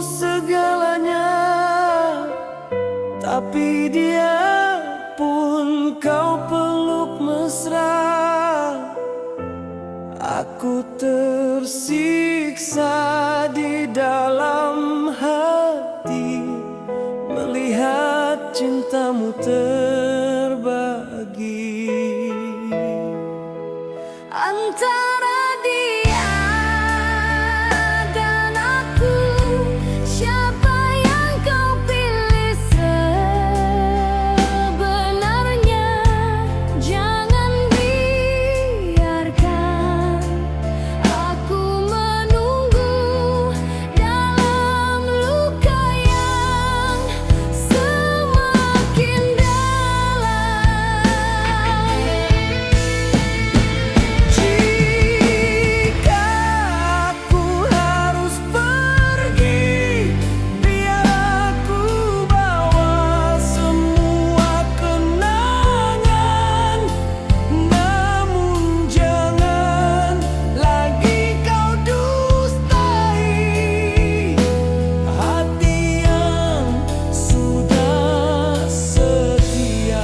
segalanya, tapi dia pun kau peluk mesra. Aku tersiksa di dalam hati melihat cintamu terbagi antara dia dan aku. Siapa yang kau pilih sebenarnya? Jangan biarkan aku menunggu dalam luka yang semakin dalam. Jika aku harus pergi, biar aku bawa semua kenangan. Namun jangan lagi kau dustai hati yang sudah setia.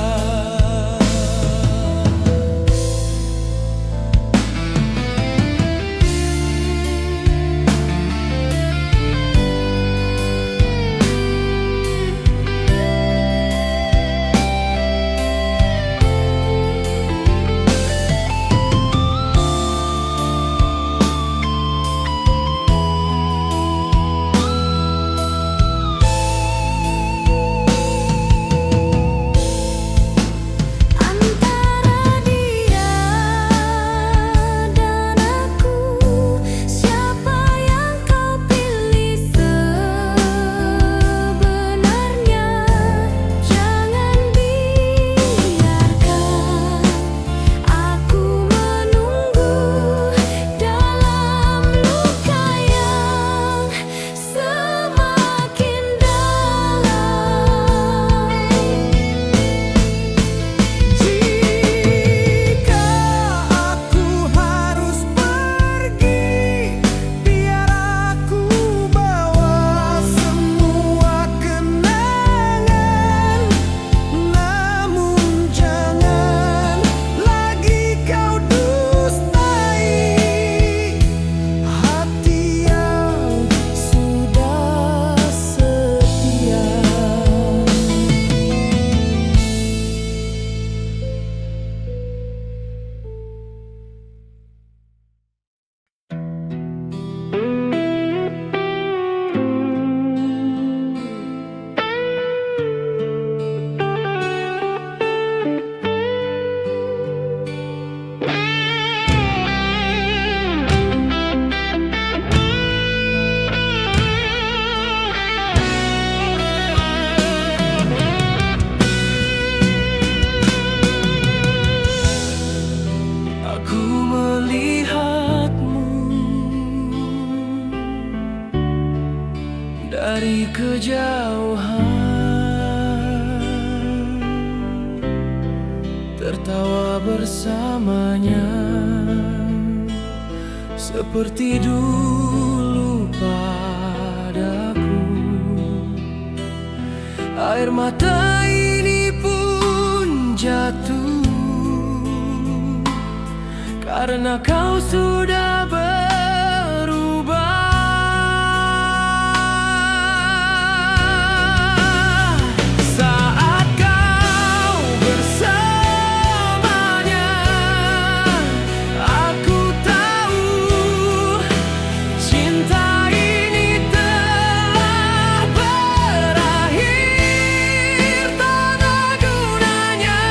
Antara dia dan aku, siapa yang kau pilih sebenarnya? Jangan biarkan aku menunggu dalam luka yang semakin dalam. Jika aku harus pergi, biar aku bawa semua kenangan. Namun jangan lagi kau dustai hati yang sudah setia. Aku melihatmu dari kejauhan, tertawa bersamanya seperti dulu padaku. Air mata ini pun jatuh karena kau sudah berubah. Saat kau bersamanya, aku tahu cinta ini telah berakhir. Tak ada gunanya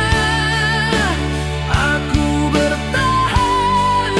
aku bertahan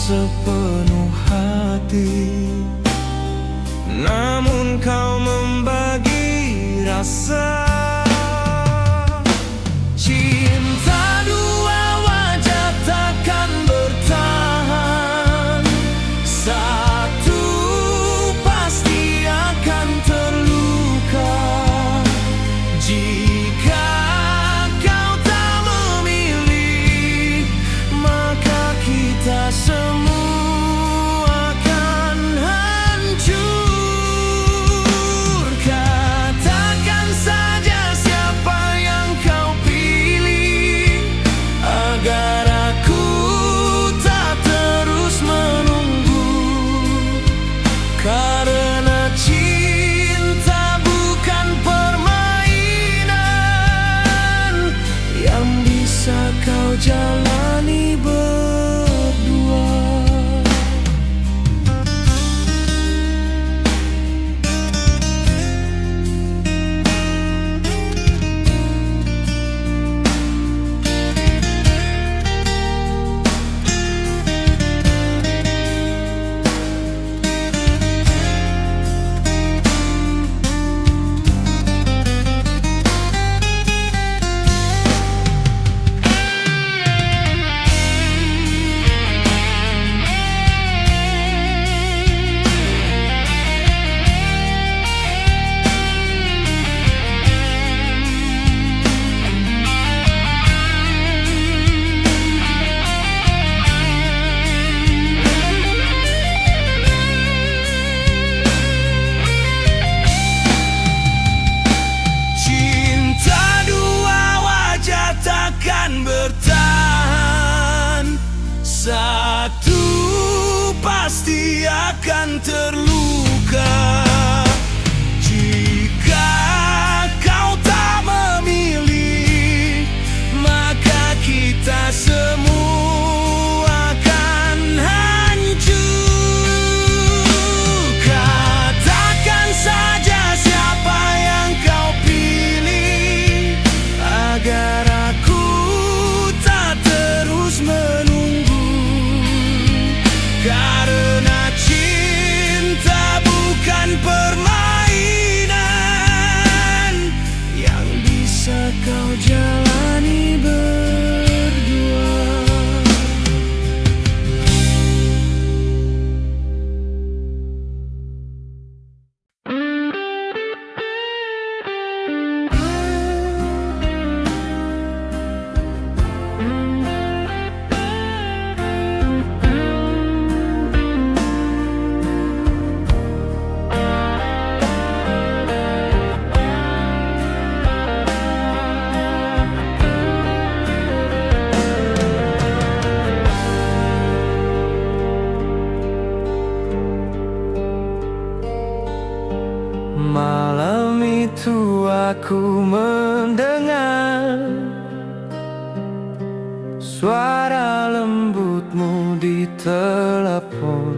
sepenuh hati, namun kau membagi rasa. Cinta dua wajah takkan bertahan, satu pasti akan terluka. Jika kau tak memilih, maka kita semua akan hancur. Katakan saja siapa yang kau pilih, agar aku tak terus menunggu. Karena cinta bukan permainan yang bisa kau jalani berdua. Bertahan, satu pasti akan terluka. Jika kau tak memilih, maka kita semua akan hancur. Katakan saja siapa yang kau pilih, agar aku menunggu. Karena cinta bukan permainan yang bisa kau jalani berdua. Malam itu aku mendengar suara lembutmu di telepon.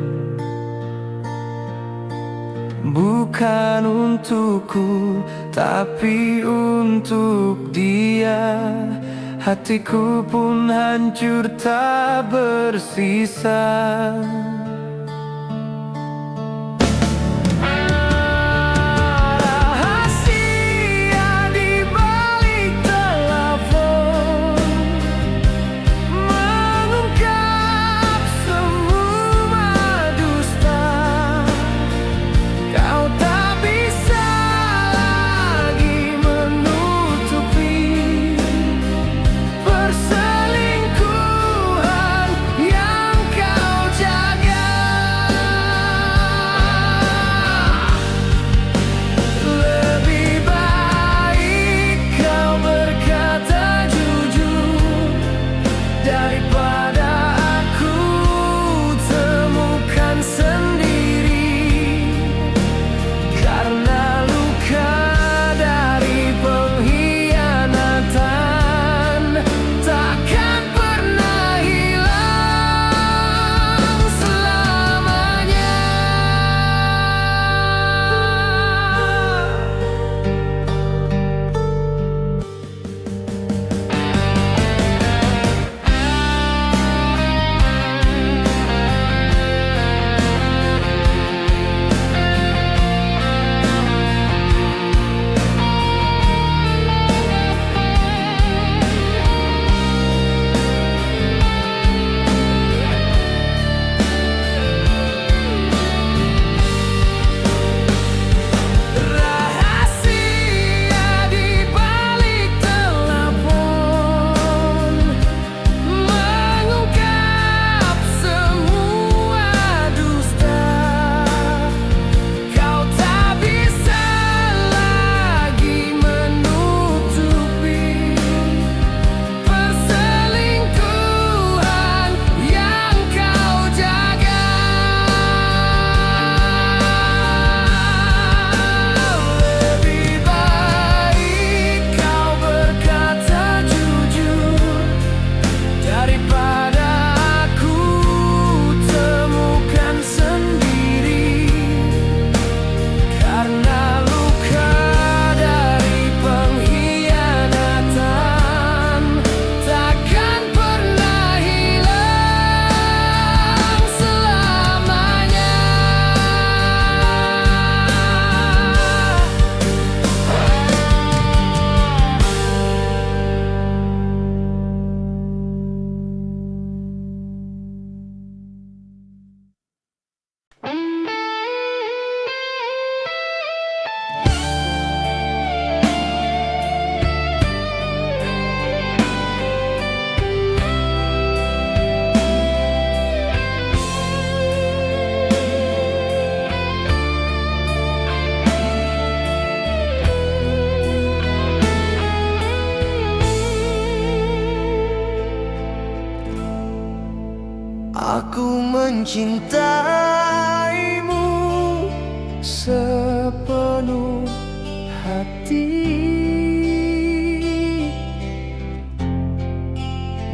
Bukan untukku, tapi untuk dia. Hatiku pun hancur tak bersisa. Perselingkuhan yang kau jaga. Aku mencintaimu sepenuh hati,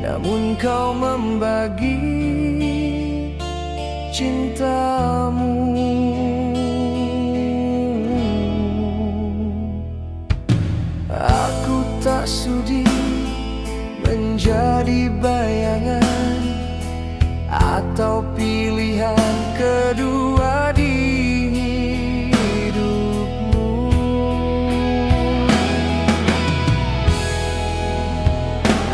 namun kau membagi cintamu. Aku tak sudi menjadi bayangan atau pilihan kedua di hidupmu.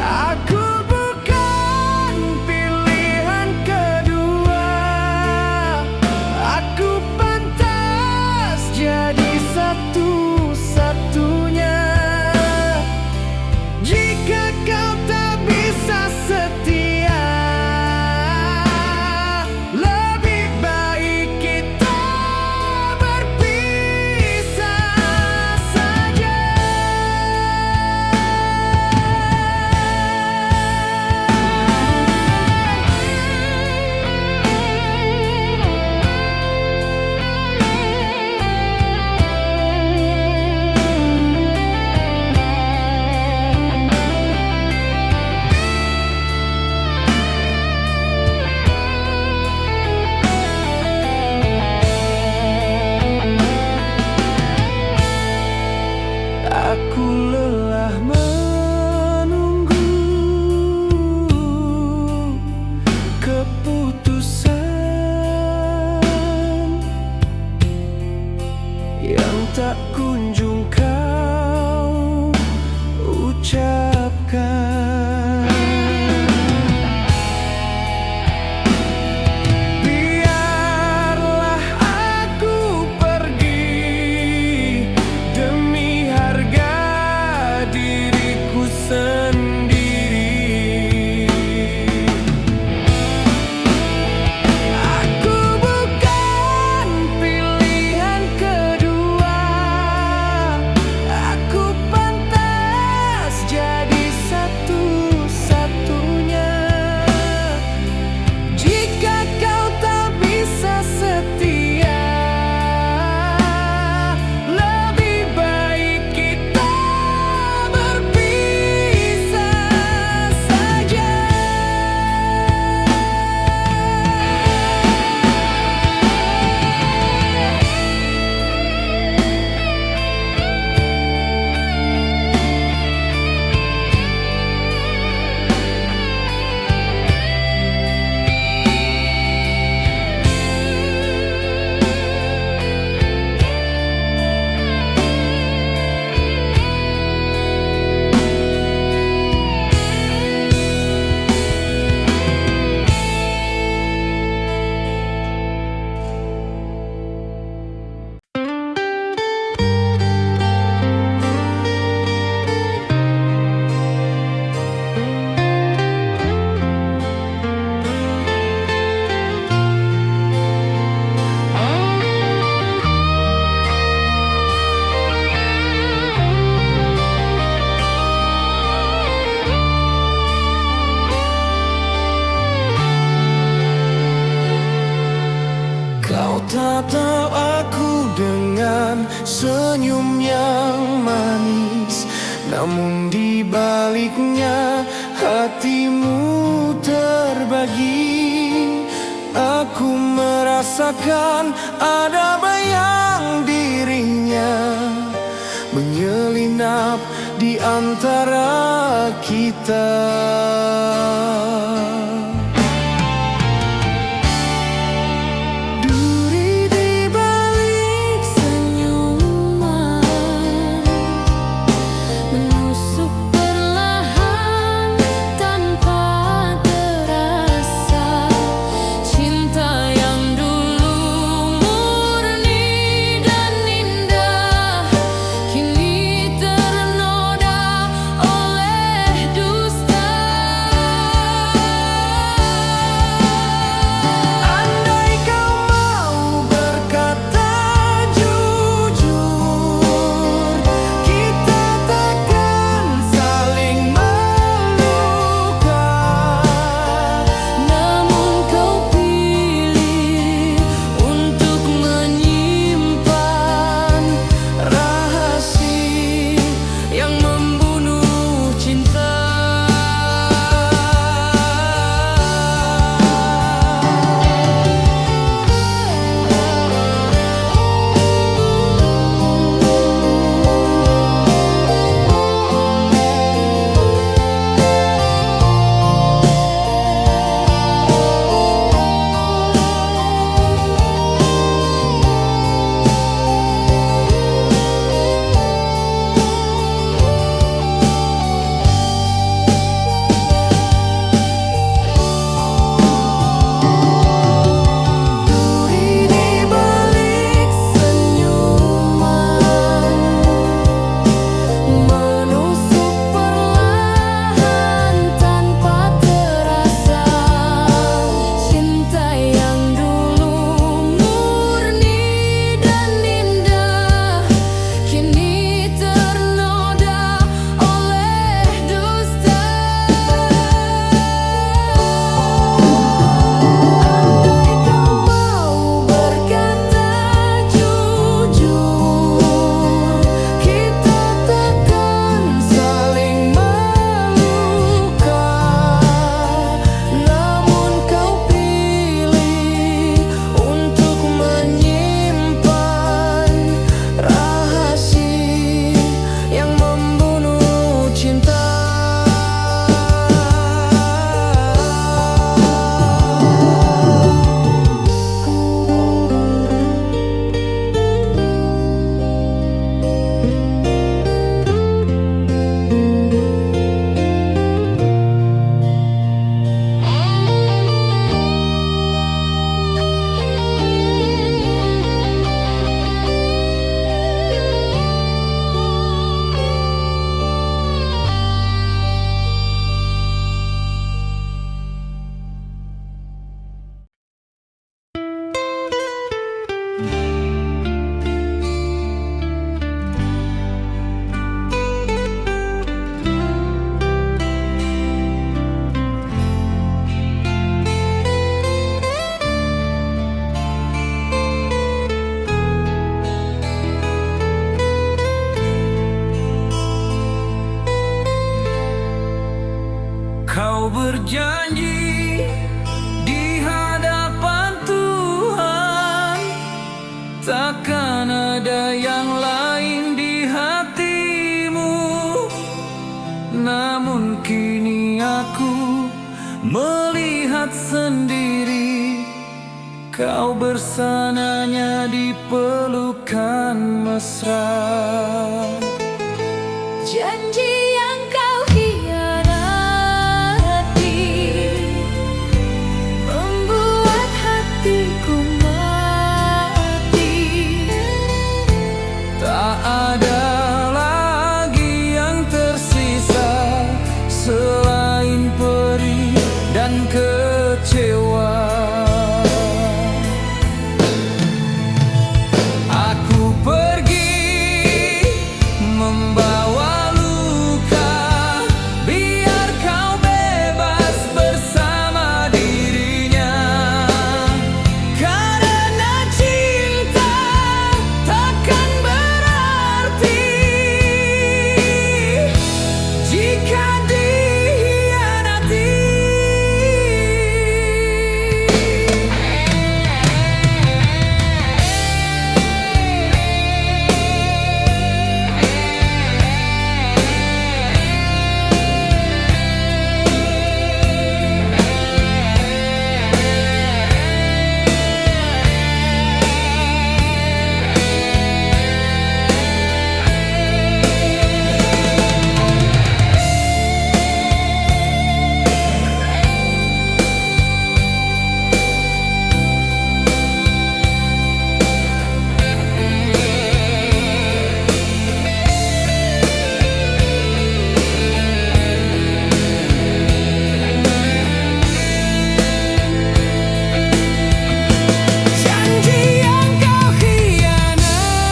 Aku bukan pilihan kedua. Aku pantas jadi satu-satunya. Jika kau tak bisa setia, lebih baik kita berpisah saja. Aku lelah menunggu keputusan yang tak kunjung kau ucapkan. Biarlah aku pergi demi harga diriku sendiri. Aku bukan pilihan kedua. Aku pantas jadi satu-satunya. Jika kau tak bisa setia, lebih baik kita berpisah saja. Kau tatap aku dengan senyum yang manis, namun di baliknya hatimu terbagi. Aku merasakan ada bayang dirinya menyelinap di antara kita. Kini ternoda oleh dusta. sendiri. Kau bersananya di pelukan mesra. Janji yang kau hianati membuat hatiku mati. Tak ada lagi yang tersisa selain perih dan kecewa. Aku pergi membawa luka, biar kau bebas bersama dirinya. Karena cinta takkan berarti jika dikhianati. Janji yang kau hianati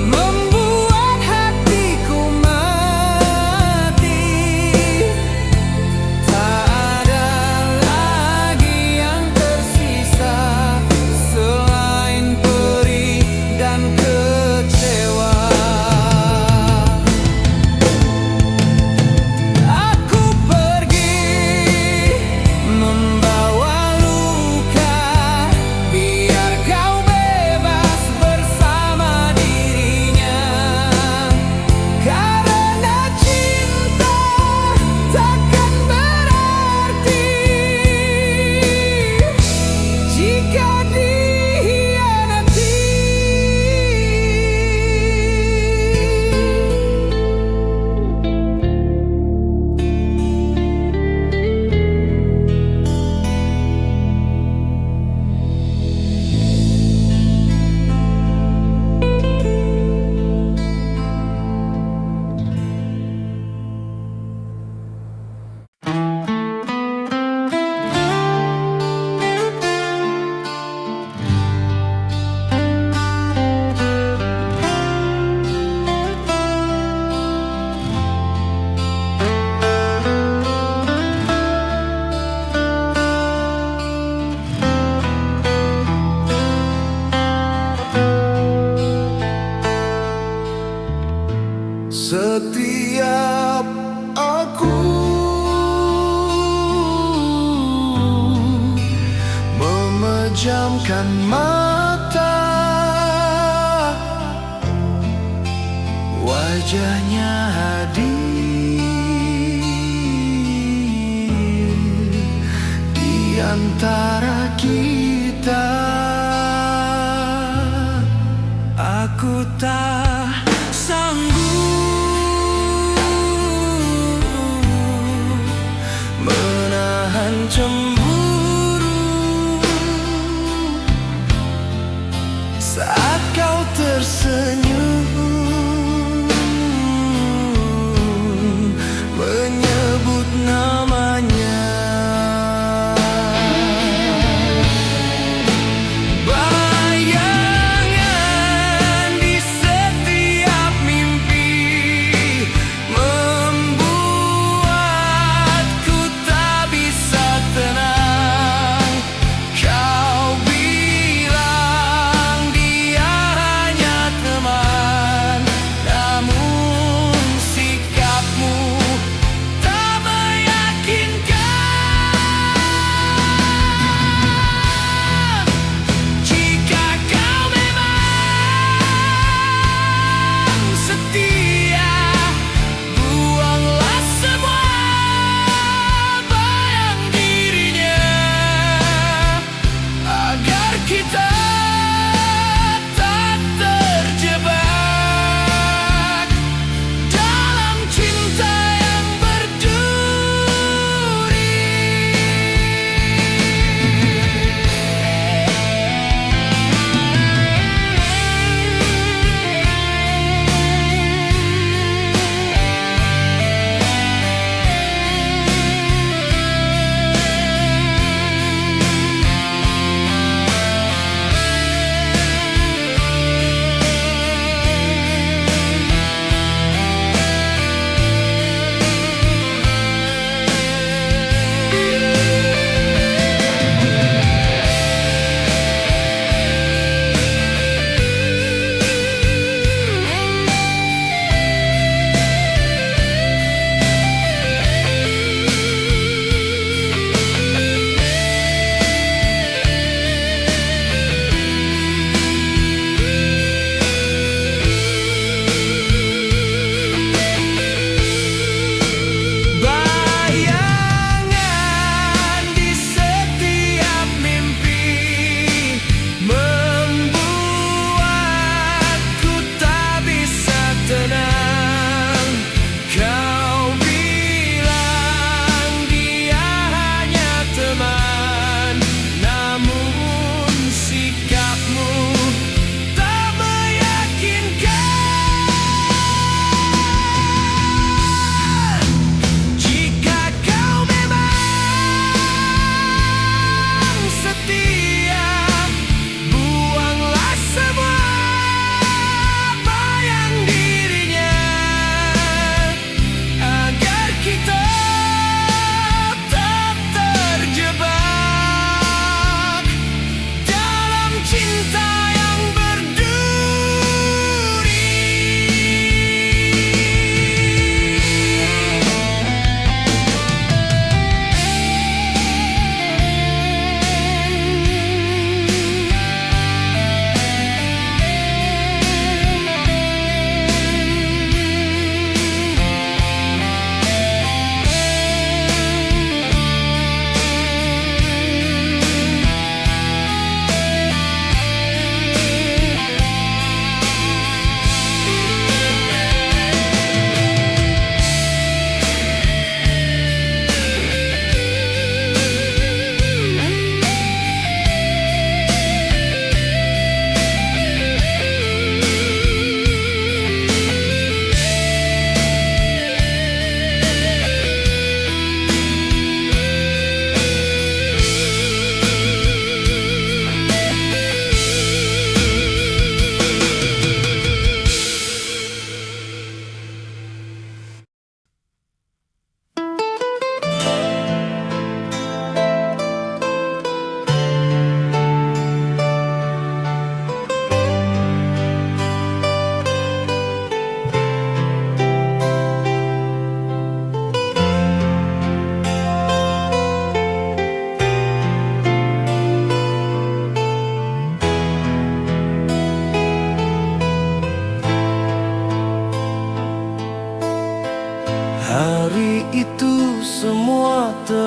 membuat hatiku mati. Tak ada lagi yang tersisa selain perih dan kecewa. Aku pergi membawa luka, biar kau bebas bersama dirinya. Karena cinta takkan berarti jika dikhianati. Setiap aku memejamkan mata, wajahnya hadir di antara kita. Aku tak sanggup menahan cemburu saat kau tersenyum menyebut namanya. Bayangan di setiap mimpi membuatku tak bisa tenang.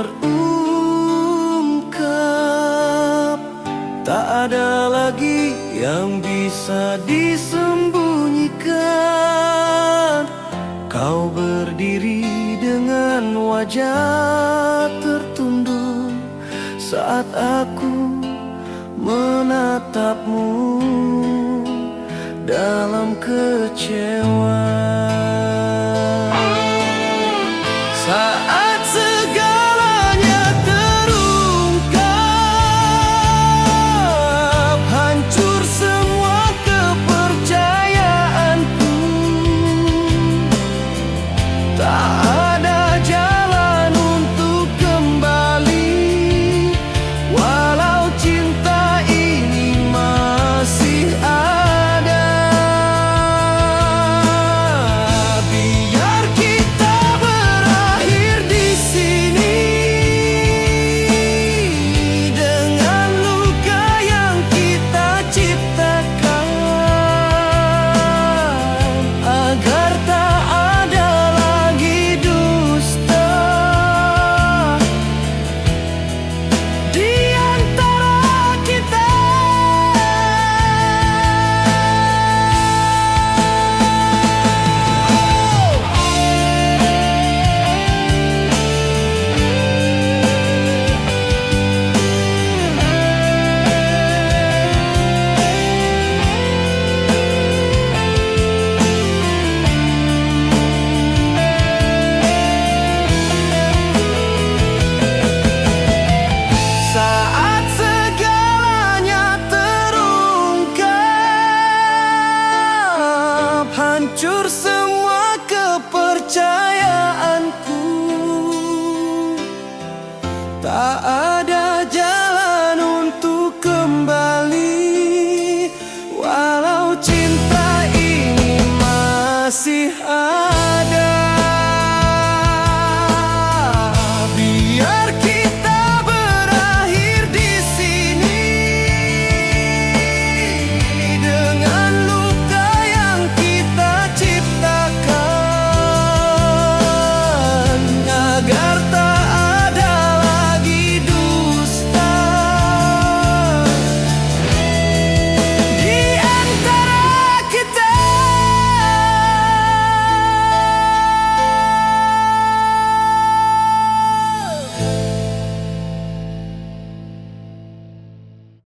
terungkap, tak ada lagi yang bisa disembunyikan. Kau berdiri dengan wajah tertunduk saat aku menatapmu dalam kecewa. Saat segalanya terungkap, hancur semua kepercayaanku. Tak ada jalan untuk kembali, walau cinta ini masih ada. Biar kita berakhir di sini dengan luka yang kita ciptakan, agar tak ada lagi dusta di antara kita. Saat segalanya terungkap, hancur semua kepercayaanku. Tak